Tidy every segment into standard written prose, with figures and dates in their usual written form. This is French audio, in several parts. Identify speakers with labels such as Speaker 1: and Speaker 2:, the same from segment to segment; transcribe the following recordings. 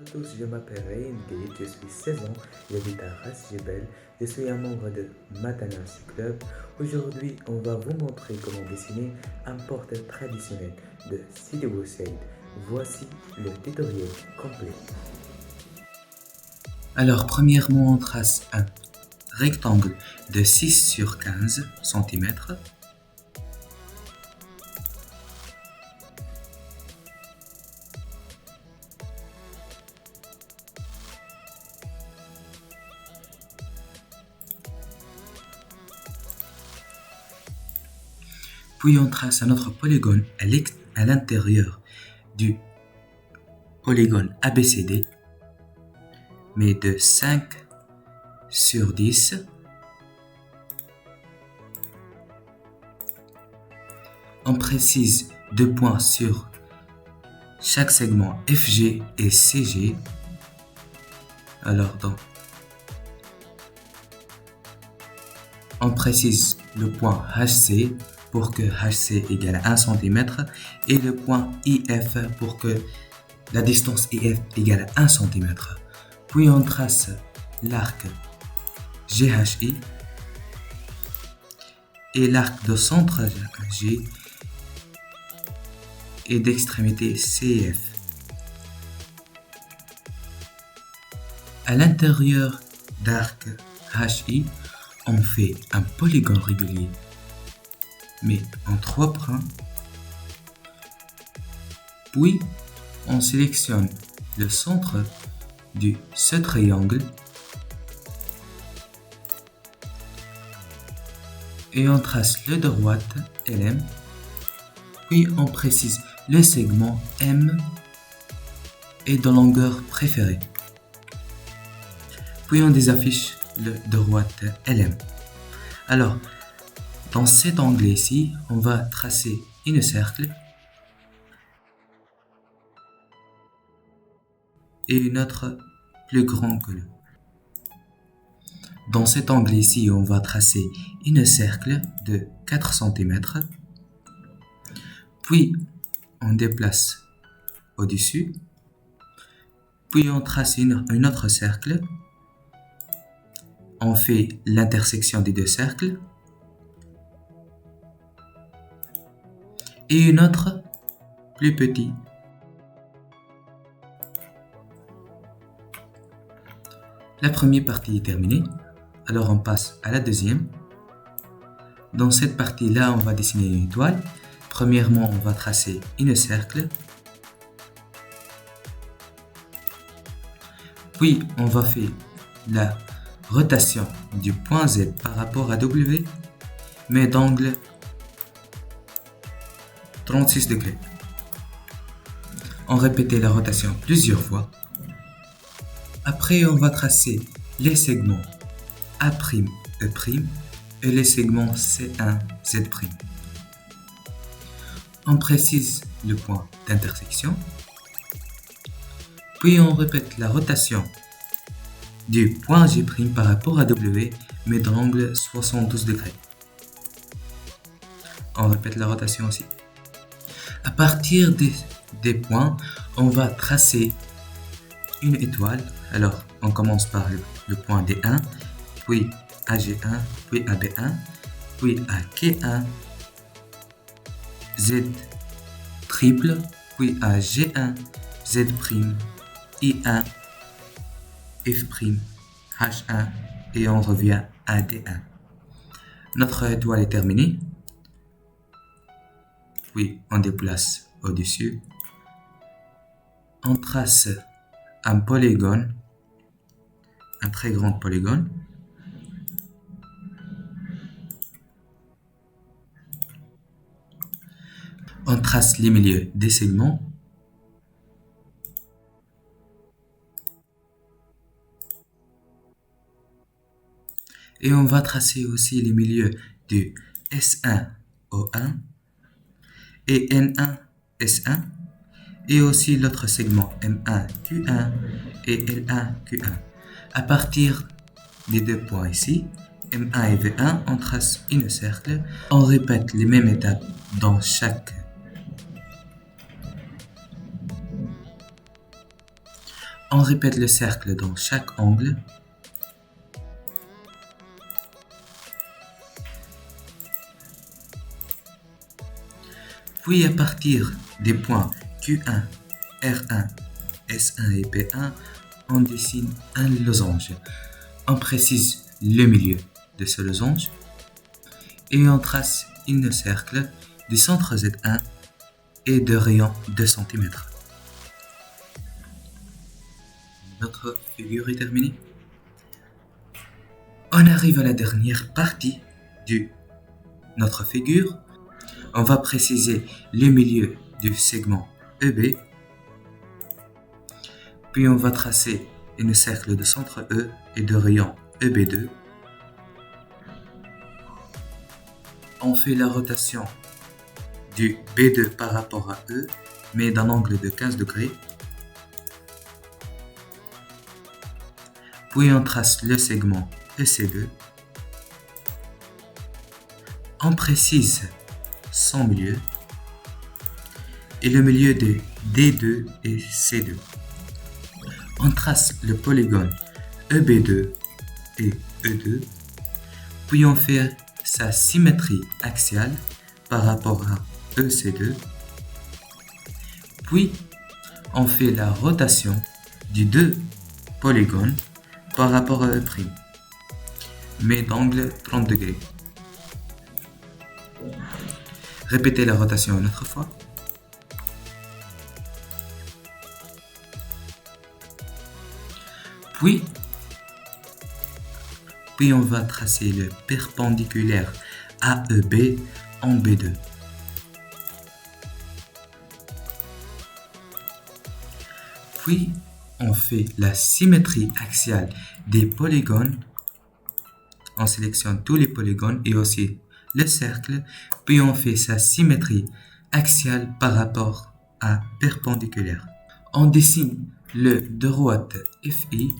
Speaker 1: Bonjour à tous, je m'appelle Ryan Gate, je suis 16 ans, j'habite à Ras Jebel, je suis un membre de Matanas Club. Aujourd'hui, on va vous montrer comment dessiner un portrait traditionnel de Sidi Bou Said. Voici le tutoriel complet.
Speaker 2: Alors, premièrement, on trace un rectangle de 6 sur 15 cm. Puis on trace un autre polygone à l'intérieur du polygone ABCD, mais de 5 sur 10. On précise 2 points sur chaque segment FG et CG. Alors, on précise le point HC pour que HC égale 1 cm et le point IF pour que la distance IF égale 1 cm. Puis on trace l'arc GHI et l'arc de centre G et d'extrémité CF. À l'intérieur d'arc HI, on fait un polygone régulier, mais en 3 points. Puis, on sélectionne le centre de ce triangle et on trace le droite LM. Puis, on précise le segment M et de longueur préférée. Puis, on désaffiche le droite LM. Alors, dans cet angle ici, on va tracer un cercle et une autre plus grand que l'autre. Dans cet angle ici, on va tracer un cercle de 4 cm. Puis, on déplace au-dessus. Puis, on trace un autre cercle. On fait l'intersection des deux cercles. Et une autre plus petite. La première partie est terminée. Alors on passe à la deuxième. Dans cette partie-là, on va dessiner une étoile. Premièrement, on va tracer un cercle. Puis, on va faire la rotation du point Z par rapport à W, mais d'angle 36 degrés. On répète la rotation plusieurs fois. Après, on va tracer les segments A'E' et les segments C1, Z'. On précise le point d'intersection. Puis on répète la rotation du point G' par rapport à W, mais d'angle 72 degrés. On répète la rotation aussi. À partir des points, on va tracer une étoile. Alors, on commence par le point D1, puis AG1, puis AB1, puis AK1, Z triple, puis AG1, Z', I1, F', H1 et on revient à D1. Notre étoile est terminée. Puis on déplace au-dessus. On trace un polygone, un très grand polygone. On trace les milieux des segments. Et on va tracer aussi les milieux du S1O1 et N1S1 et aussi l'autre segment M1Q1 et L1Q1. À partir des 2 points ici, M1 et V1, on trace un cercle. On répète les mêmes étapes dans chaque On répète le cercle dans chaque angle. Puis à partir des points Q1, R1, S1 et P1, on dessine un losange. On précise le milieu de ce losange et on trace un cercle du centre Z1 et de rayon 2 cm. Notre figure est terminée. On arrive à la dernière partie de notre figure. On va préciser le milieu du segment EB. Puis on va tracer un cercle de centre E et de rayon EB2. On fait la rotation du B2 par rapport à E, mais d'un angle de 15 degrés. Puis on trace le segment EC2. On précise son milieu et le milieu de D2 et C2. On trace le polygone EB2 et E2, puis on fait sa symétrie axiale par rapport à EC2, puis on fait la rotation du deux polygones par rapport à E', mais d'angle 30 degrés. Répétez la rotation une autre fois. Puis on va tracer le perpendiculaire AEB en B2. Puis on fait la symétrie axiale des polygones. On sélectionne tous les polygones et aussi le cercle. Puis on fait sa symétrie axiale par rapport à perpendiculaire. On dessine le droite FI.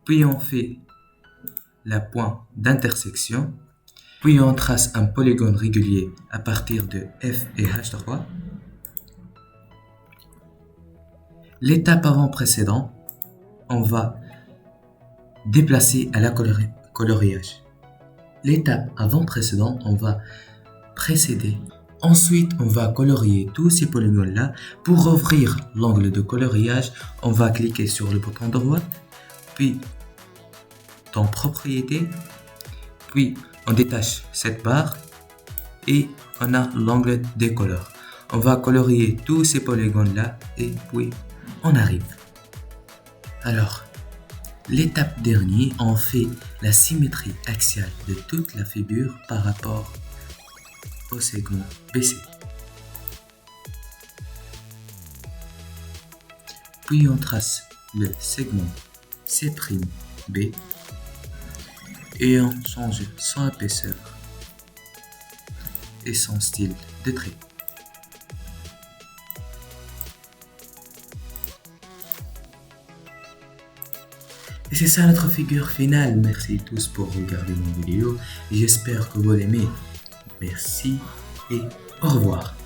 Speaker 2: Puis on fait la pointe d'intersection. Puis on trace un polygone régulier à partir de F et H3. L'étape avant précédente, on va déplacer à la coloriage. L'étape avant précédente, on va précéder. Ensuite, on va colorier tous ces polygones-là. Pour ouvrir l'angle de coloriage, on va cliquer sur le bouton droit, puis dans Propriétés, puis on détache cette barre et on a l'angle décolore. On va colorier tous ces polygones-là et puis on arrive. Alors, l'étape dernière, on fait la symétrie axiale de toute la figure par rapport au segment BC. Puis on trace le segment C'B et on change son épaisseur et son style de trait. Et c'est ça notre figure finale. Merci tous pour regarder mon vidéo. J'espère que vous l'aimez. Merci et au revoir.